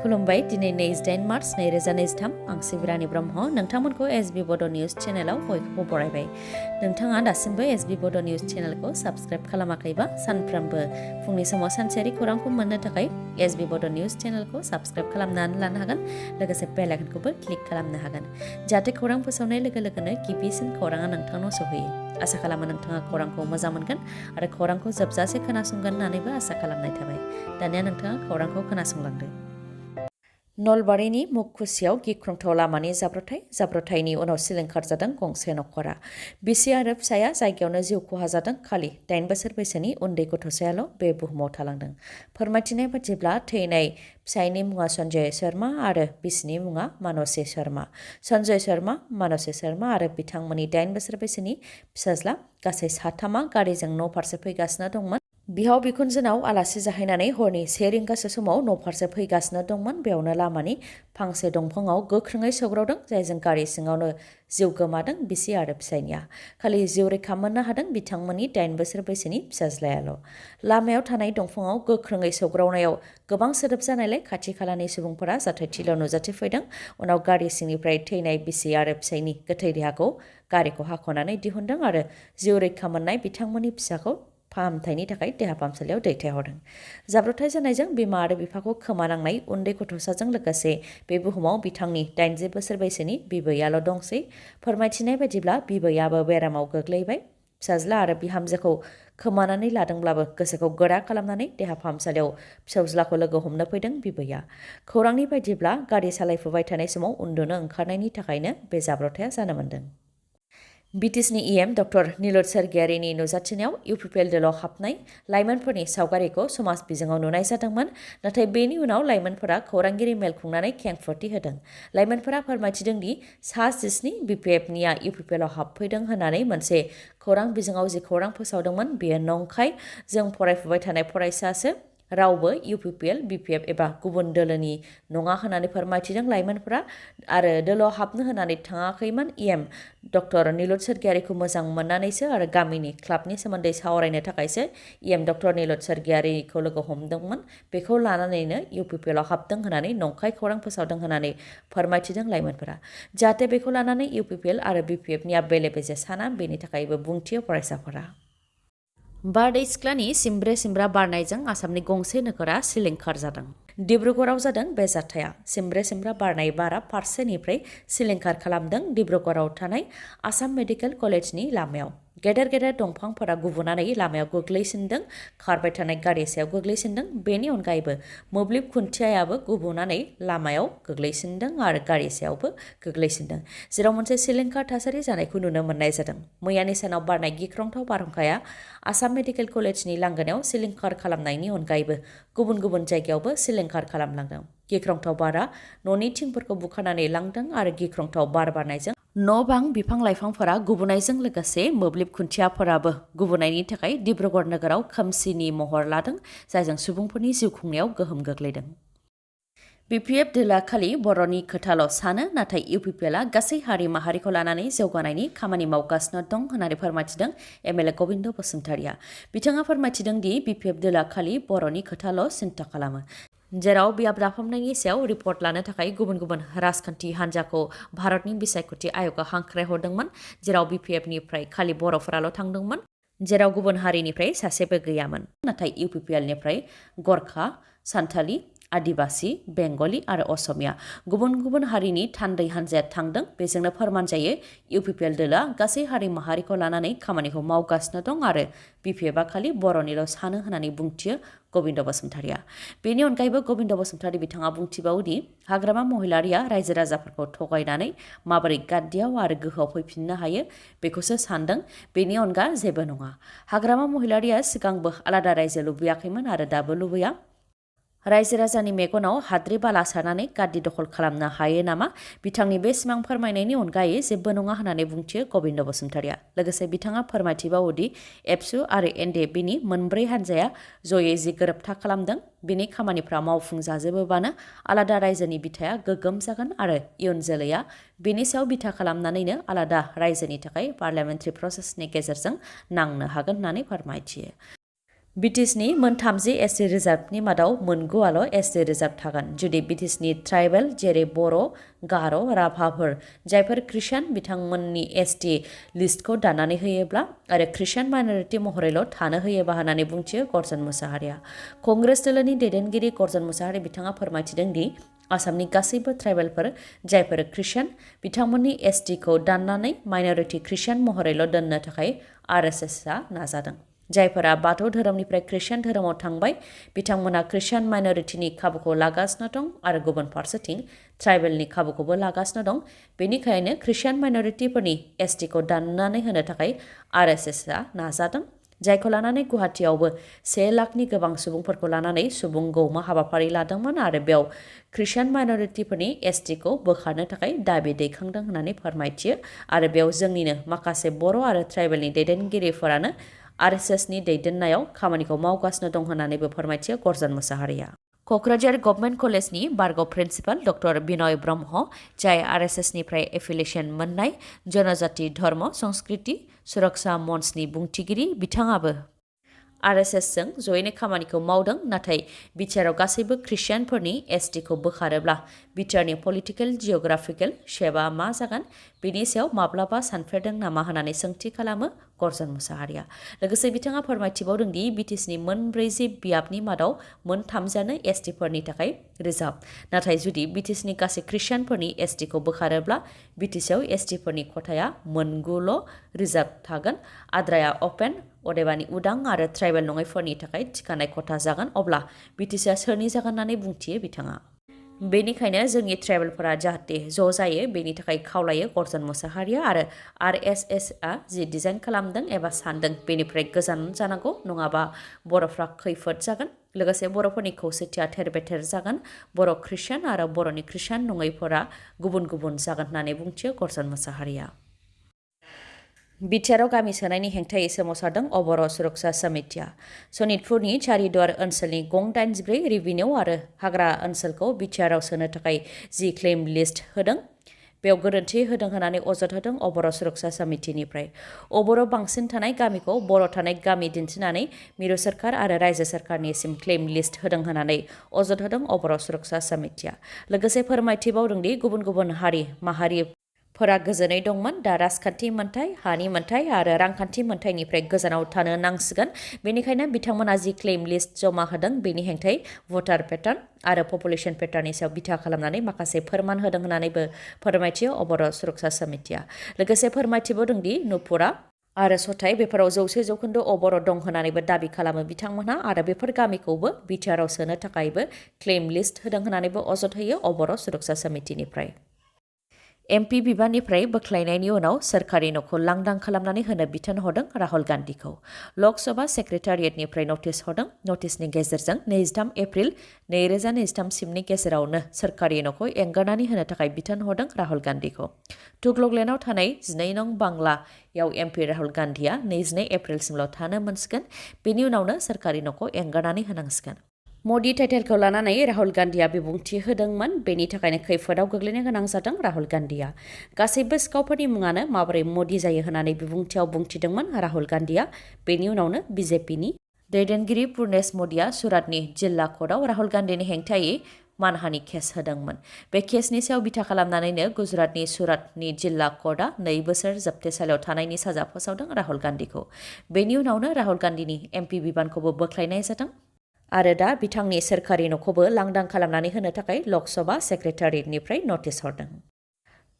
खुलुमबाय दिनै 28 मार्च 2023 आं सिबिरानि ब्रह्म नोंथांमोनखौ SB Bodo News चेनेलाव बयखौबो बरायबाय। नोंथाङा दासिमबो SB Bodo News चेनेलखौ साबस्क्राइब खालामाखैबा सानफ्रोमबो फुंनि समाव सानसेयारि खौरांखौ मोननो थाखाय SB Bodo News चेनेलखौ साबस्क्राइब खालामनानै लानो हागोन लोगोसे बेल आइकनखौबो क्लिक खालामनो हागोन जाहाथे खौरां फोसावनाय लोगो लोगोनो गिबिसिन खौराङा नोंथांनाव सौहैयो। आसा खालामो नोंथाङा खौरांखौ मोजां मोनगोन आरो खौरांखौ जोबजासे खोनासंगोन होननानैबो आसा खालामनाय थाबाय। दानिया नोंथाङा खौरांखौ खोनासंलांदो। नलबारिनि मुखुसियाव गिख्रंथाव लामानि जाब्रथायनि उनाव सिलिंखार जादों गंसे नखरा। बिसि आरो फिसाया जायगायावनो जिउ खहा जादों। खालि 8 बोसोर बैसोनि उन्दै गथ'सायाल' बे बुहुमाव थालांदों। फोरमायथिनाय बादिब्ला थैनाय फिसायनि मुङा सन्जय शर्मा आरो बिसिनि मुङा मानसी शर्मा। सन्जय शर्मा, मानसी शर्मा आरो बिथांमोननि 8 बोसोर बैसोनि फिसाज्ला गासै साथामा गारिजों न' फारसे फैगासिनो दंमोन। बिहाव बिखुनजोनाव आलासि जाहैनानै हरनि 1 रिंगासो समाव न' फारसे फैगासिनो दंमोन। बेयावनो लामानि फांसे दंफाङाव गोख्रोङै सौग्रावदों जायजों गारि सिङावनो जिउ गोमादों बिसि आरो फिसायनिया। खालि जिउ रैखा मोननो हादों बिथांमोननि 8 बोसोर बैसोनि फिसाज्लायाल'। लामायाव थानाय दंफाङाव गोख्रोङै सौग्रावनायाव गोबां सोदोब जानायलाय खाथि खालानि सुबुंफोरा जाथायथिलियाव नुजाथिफैदों। उनाव गारि सिंनिफ्राय थैनाय बिसि आरो फिसायनि गोथै देहाखौ गारिखौ हाख'नानै दिहुनदों आरो जिउ रैखा मोननाय बिथांमोननि फिसाखौ फाहामथायनि थाखाय देहा फाहामसालियाव दैथायहरदों। जाब्रथाय जानायजों बिमा आरो बिफाखौ खोमानांनाय उन्दै गथ'साजों लोगोसे बे बुहुमाव बिथांनि 80 बोसोर बैसोनि बिबैयाल' दंसै। फोरमायथिनाय बादिब्ला बिबैयाबो बेरामाव गोग्लैबाय। फिसाज्ला आरो बिहामजोखौ खोमानानै लादोंब्लाबो गोसोखौ गोरा खालामनानै देहा फाहामसालियाव फिसौज्लाखौ लोगो हमनो फैदों बिबैया। खौरांनि बायदिब्ला गारि सालायफुबाय थानाय समाव उन्दुनो ओंखारनायनि थाखायनो बे जाब्रथाया जानो मोन्दों। BTCनि EM डक्टर नीलद सोरगियारिनि नुजाथिनायाव UPPL दोलोआव हाबनाय लाइमोनफोरनि सावगारिखौ समाज बिजोङाव नुनाय जादोंमोन। नाथाय बेनि उनाव लाइमोनफोरा खौरांगिरि मेल खुंनानै खेंफोरथि होदों। लाइमोनफोरा फोरमायथिदों दि सा 17 BPFनिया UPPLआव हाबफैदों होननानै मोनसे खौरां बिजोङाव जि खौरां फोसावदोंमोन बेयो नंखाय। जों फरायफुबाय थानाय फरायसासो, रावबो UPPL, BPF एबा गुबुन दोलोनि नङा होननानै फोरमायथिदों लाइमोनफोरा आरो दोलोआव हाबनो होननानै थाङाखैमोन। EM डक्टर नीलद सोरगियारिखौ मोजां मोननानैसो आरो गामिनि क्लाबनि सोमोन्दै सावरायनो थाखायसो EM डक्टर नीलद सोरगियारिखौ लोगो हमदोंमोन। बेखौ लानानैनो UPPLआव हाबदों होननानै नंखाय खौरां फोसावदों होननानै फोरमायथिदों लाइमोनफोरा। जाहाथे बेखौ लानानै UPPL आरो BPFनिया बेले बेजे साना बेनि थाखायबो बुंथियो फरायसाफोरा। बारदै सिख्लानि सिमब्रे सिमब्रा बारनायजों आसामनि गंसे नोगोरा सिलिंखार जादों। डिब्रुगड़आव जादों बे जाथाया। सिमब्रे सिमब्रा बारनाय बारा फारसेनिफ्राय सिलिंखार खालामदों डिब्रुगड़आव थानाय आसाम मेडिकेल कलेजनि लामायाव। गेदेर गेदेर दंफांफोरा गुबुनानै लामायाव गोग्लैसिनदों, खारबाय थानाय गारि सायाव गोग्लैसिनदों। बेनि अनगायैबो मोब्लिब खुन्थियायाबो गुबुनानै लामायाव गोग्लैसिनदों आरो गारि सायावबो गोग्लैसिनदों, जेराव मोनसे सिलिंखार थासारि जानायखौ नुनो मोननाय जादों। मैयानि सानाव बारनाय गिख्रंथाव बारहुंखाया आसाम मेडिकेल कलेजनि लांगोनायाव सिलिंखार खालामनायनि अनगायैबो गुबुन गुबुन जायगायावबो सिलिंखार खालामलांदों। गिख्रंथाव बारा न'नि थिंफोरखौ बुखारनानै लांदों आरो गिख्रंथाव बार बारनायजों न' बां बिफां लाइफांफोरा गुबुनायजों लोगोसे मोब्लिब खुन्थियाफोराबो गुबुनायनि थाखाय डिब्रुगड़ नोगोराव खोमसिनि महर लादों, जायजों सुबुंफोरनि जिउ खुंनायाव गोहोम गोग्लैदों। BPF दोलोआ खालि बर'नि खोथाल' सानो, नाथाय UPPLआ गासै हारि माहारिखौ लानानै जौगानायनि खामानि मावगासिनो दं होननानै फोरमायथिदों MLA गबिन्द बसुमतारिया। बिथाङा फोरमायथिदों दि BPF दोलोआ खालि बर'नि खोथाल' सिन्था खालामो, जेराव बियाब दाफामनायनि सायाव रिपर्ट लानो थाखाय गुबुन गुबुन राजखान्थि हान्जाखौ भारतनि बिसायख'थि आय'गआ हांख्रायहरदोंमोन, जेराव BPFनिफ्राय खालि बर'फोराल' थांदोंमोन, जेराव गुबुन हारिनिफ्राय सासेबो गैयामोन। नाथाय UPPLनिफ्राय गरखा, सान्थालि, आदिबासि, बेंगलि आरो असमिया गुबुन गुबुन हारिनि थान्दै हान्जाया थांदों। बेजोंनो फोरमान जायो UPPL दोलोआ गासै हारि माहारिखौ लानानै खामानिखौ मावगासिनो दं आरो BPFआ खालि बर'निल' सानो होननानै बुंथियो गबिन्द बसुमतारिया। बेनि अनगायैबो गबिन्द बसुमतारि बिथाङा बुंथिबावोदि हाग्रामा महिलारिया रायजो राजाफोरखौ थगायनानै माबोरै गाद्दियाव आरो गोहोआव फैफिननो हायो बेखौसो सानदों, बेनि अनगा जेबो नङा। हाग्रामा महिलारिया सिगांबो आलादा रायजो लुबैयाखैमोन आरो दाबो लुबैया। रायजो राजानि मेगनाव हाद्रि बाला सारनानै गाद्दि दखल खालामनो हायो नामा? बिथांनि बे सिमां फोरमायनायनि अनगायै जेबो नङा होननानै बुंथियो गबिन्द बसुमतारिया। लोगोसे बिथाङा फोरमायथिबावोदि एबसु आरो NDFBनि मोनब्रै हान्जाया जयै जि गोरोबथा खालामदों बिनि खामानिफ्रा मावफुंजाजोबोबानो आलादा रायजोनि बिथाया गोगोम जागोन आरो इयुन जोलैया बेनि सायाव बिथा खालामनानैनो आलादा रायजोनि थाखाय पार्लियामेन्टारि प्रसेसनि गेजेरजों नांनो हागोन होननानै फोरमायथियो। BTCनि मोन 30 SC रिजार्भनि मादाव मोन 9आल' SC रिजार्भ थागोन जुदि BTCनि ट्राइबेल जेरै बर', गार', राभाफोर जायफोर ख्रिस्टान बिथांमोननि ST लिस्टखौ दानानै होयोब्ला आरो ख्रिस्टान माइनरिटि महरैल' थानो होयोबा होननानै बुंथियो गर्जन मुसाहारिया। कंग्रेस दोलोनि दैदेनगिरि गर्जन मुसाहारि बिथाङा फोरमायथिदों दि आसामनि गासैबो ट्राइबेलफोर जायफोर ख्रिस्टान बिथांमोननि STखौ दाननानै माइनरिटि ख्रिस्टान महरैल' दोननो थाखाय RSSआ नाजादों। जायफोरा बाथौ धोरोमनिफ्राय ख्रिस्टान धोरोमाव थांबाय बिथांमोना ख्रिस्टान माइनरिटिनि खाबुखौ लागासिनो दं आरो गुबुन फारसेथिं ट्राइबेलनि खाबुखौबो लागासिनो दं। बेनिखायनो ख्रिस्टान माइनरिटिफोरनि STखौ दाननानै होनो थाखाय RSSआ नाजादों। जायखौ लानानै गुवाहाटीयावबो 1 लाखनि गोबां सुबुंफोरखौ लानानै सुबुं गौमा हाबाफारि लादोंमोन आरो बेयाव ख्रिस्टान माइनरिटिफोरनि STखौ बोखारनो थाखाय दाबि दैखांदों होननानै फोरमायथियो आरो बेयाव जोंनिनो माखासे बर' आरो ट्राइबेलनि दैदेनगिरिफोरानो RSSनि दैदेननायाव खामानिखौ मावगासिनो दं होननानैबो फोरमायथियो गर्जन मुसाहारिया। क'क्राझार गभर्नमेन्ट कलेजनि बारग' प्रिन्सिपाल डक्टर बिनय ब्रह्म जाय RSSनिफ्राय एफिलिएसन मोननाय जनजाति धर्म संस्कृति सुरक्षा मन्चनि बुंथिगिरि बिथाङाबो RSSजों जयैनो खामानिखौ मावदों नाथाय बिटिआरआव गासैबो ख्रिस्टियानफोरनि STखौ बोखारोब्ला बिटिआरनि पलिटिकेल जिअग्राफिकेल शेपआ मा जागोन बेनि सायाव माब्लाबा सानफेरदों नामा होननानै सोंथि खालामो गर्जन मुसाहारिया। लोगोसे बिथाङा फोरमायथिबावदों दि BTCनि मोन 40 बियाबनि मादाव मोन 30आनो STफोरनि थाखाय रिजार्भ। नाथाय जुदि BTCनि गासै ख्रिस्टियानफोरनि STखौ बोखारोब्ला BTCआव STफोरनि खथाया मोन 9ल' रिजार्भ थागोन। आद्राया अपेन अदेबानि उदां आरो ट्राइबेल नङैफोरनि थाखाय थिखानाय खथा जागोन। अब्ला BTCआ सोरनि जागोन होननानै बुंथियो बिथाङा। बेनिखायनो जोंनि ट्राइबेलफोरा जाहाथे ज' जायो बेनि थाखाय खावलायो गर्जन मुसाहारिया आरो RSSआ जि डिजाइन खालामदों एबा सानदों बेनिफ्राय गोजान जानांगौ नङाबा बर'फ्रा खैफोद जागोन। लोगोसे बर'फोरनि खौसेथिया थेर बेथेर जागोन। बर' ख्रिस्टान आरो बर'नि ख्रिस्टान नङैफोरा गुबुन गुबुन जागोन होननानै बुंथियो गर्जन मुसाहारिया। बिटिआरआव गामि सोनायनि हेंथायै सोमावसारदों अबर' सुरक्षा समितिया। सनितपुरनि चारिदुवार ओनसोलनि गं 84 रेभिनिउ आरो हाग्रा ओनसोलखौ बिटिआरआव सोनो थाखाय जि क्लेम लिस्ट होदों बेयाव गोरोन्थि होदों होननानै अजद होदों अबर' सुरक्षा समितिनिफ्राय। अबर' बांसिन थानाय गामिखौ बर' थानाय गामि दिन्थिनानै मिरु सोरखार आरो रायजो सोरखारनिसिम क्लेम लिस्ट होदों होननानै अजद होदों अबर' सुरक्षा समितिया। लोगोसे फोरमायथिबावदों दि गुबुन गुबुन हारि माहारिफोरा गोजोनै दंमोन दा राजखान्थि मोनथाय हानि मोनथाय आरो रांखान्थि मोनथायनिफ्राय गोजानाव थानो नांसिगोन। बेनिखायनो बिथांमोना जि क्लेम लिस्ट जमा होदों बेनि हेंथायै भटार पेटार्न आरो पपुलेसन पेटार्ननि सायाव बिथा खालामनानै माखासे फोरमान होदों होननानैबो फोरमायथियो अबर' सुरक्षा समितिया। लोगोसे फोरमायथिबावदों दि नुपुरा आरो सथाय बेफोराव 100% अबर' दं होननानैबो दाबि खालामो बिथांमोनहा आरो बेफोर गामिखौबो बिटिआरआव सोनो थाखायबो क्लेम लिस्ट होदों होननानैबो अजद होयो अबर' सुरक्षा समितिनिफ्राय। MP बिबाननिफ्राय बोख्लायनायनि उनाव सोरखारि न'खौ लांदां खालामनानै होनो बिथोन हरदों राहुल गान्धीखौ। लकसभा सेक्रेटारियेटनिफ्राय नटिस हरदों। नटिसनि गेजेरजों 23 एप्रिल 2023 सिमनि गेजेरावनो सोरखारि न'खौ एंगारनानै होनो थाखाय बिथोन हरदों राहुल गान्धीखौ। तुगलकलेण्डआव थानाय 12 नं बांलायाव MP राहुल गान्धीया 22 एप्रिलसिमल' थानो मोनसिगोन। बेनि उनावनो सोरखारि न'खौ एंगारनानै होनांसिगोन। मदि टाइटेलखौ लानानै राहुल गान्धीया बिबुंथि होदोंमोन बेनि थाखायनो खैफोदाव गोग्लैनो गोनां जादों राहुल गान्धीया। गासैबो सिखावफोरनि मुङानो माबोरै मदि जायो होननानै बिबुंथियाव बुंथिदोंमोन राहुल गान्धीया। बेनि उनावनो BJPनि दैदेनगिरि पुर्नेश मदिया सुरातनि जिल्ला कर्टआव राहुल गान्धीनि हेंथायै मानहानि केस होदोंमोन। बे केसनि सायाव बिथा खालामनानैनो गुजरातनि सुरातनि जिल्ला कर्टआ 2 बोसोर जोबथेसालियाव थानायनि साजा फोसावदों राहुल गान्धीखौ। बेनि उनावनो राहुल गान्धीनि MP बिबानखौबो बोख्लायनाय जादों आरो दा बिथांनि सोरखारि न'खौबो लांदां खालामनानै होनो थाखाय लकसभा सेक्रेटारियेटनिफ्राय नटिस हरदों।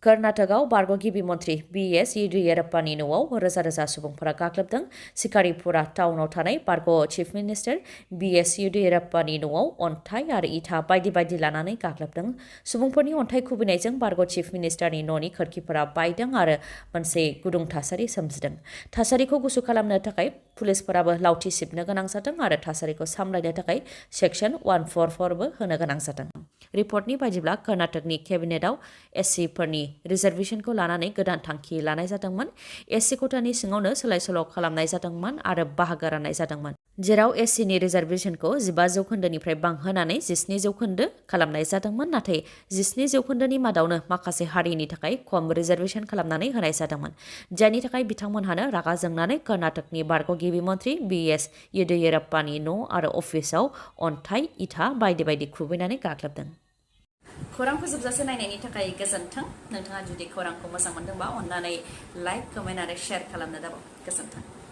कर्नाटकआव बारग' गिबि मन्थ्रि BS येडियुराप्पानि न'आव रोजा रोजा सुबुंफोरा गाग्लोबदों। सिकारिपुरा टाउनाव थानाय बारग' चिफ मिनिस्टार BS येडियुराप्पानि न'आव अन्थाइ आरो इथा बायदि बायदि लानानै गाग्लोबदों। सुबुंफोरनि अन्थाइ खुबैनायजों बारग' चिफ मिनिस्टारनि न'नि खोरखिफोरा बायदों आरो मोनसे गुदुं थासारि सोमजिदों। थासारिखौ गुसु खालामनो थाखाय पुलिसफोराबो लावथि सिबनो गोनां जादों आरो थासारिखौ सामलायनो थाखाय सेक्सन 144बो होनो गोनां जादों। रिपर्टनि बायदिब्ला कर्नाटकनि केबिनेटआव SCफोरनि रिजार्भेशनखौ लानानै गोदान थांखि लानाय जादोंमोन। SC खथानि सिङावनो सोलाय सोल' खालामनाय जादोंमोन आरो बाहागो राननाय जादोंमोन। जेराव एससिनि रिजार्भेशनखौ 15 जौखोन्दोनिफ्राय बांहोनानै 17 जौखोन्दो खालामनाय जादोंमोन नाथाय 17 जौखोन्दोनि मादावनो माखासे हारिनि थाखाय खम रिजार्भेशन खालामनानै होनाय जादोंमोन जायनि थाखाय बिथांमोनहानो रागा जोंनानै कर्नाटकनि बारग' गिबि मन्थ्रि बिएस येदियुराप्पानि न' आरो अफिसाव अन्थाइ इथा बायदि बायदि खुबैनानै गाग्लोबदों। खौरां फोजोबजासे नायनायनि थाखाय गोजोन्थों। नोंथाङा जुदि खौरांखौ मोजां मोनदोंबा अन्नानै लाइक, कमेन्ट आरो शेयार खालामनो दाबाव। गोजोन्थों।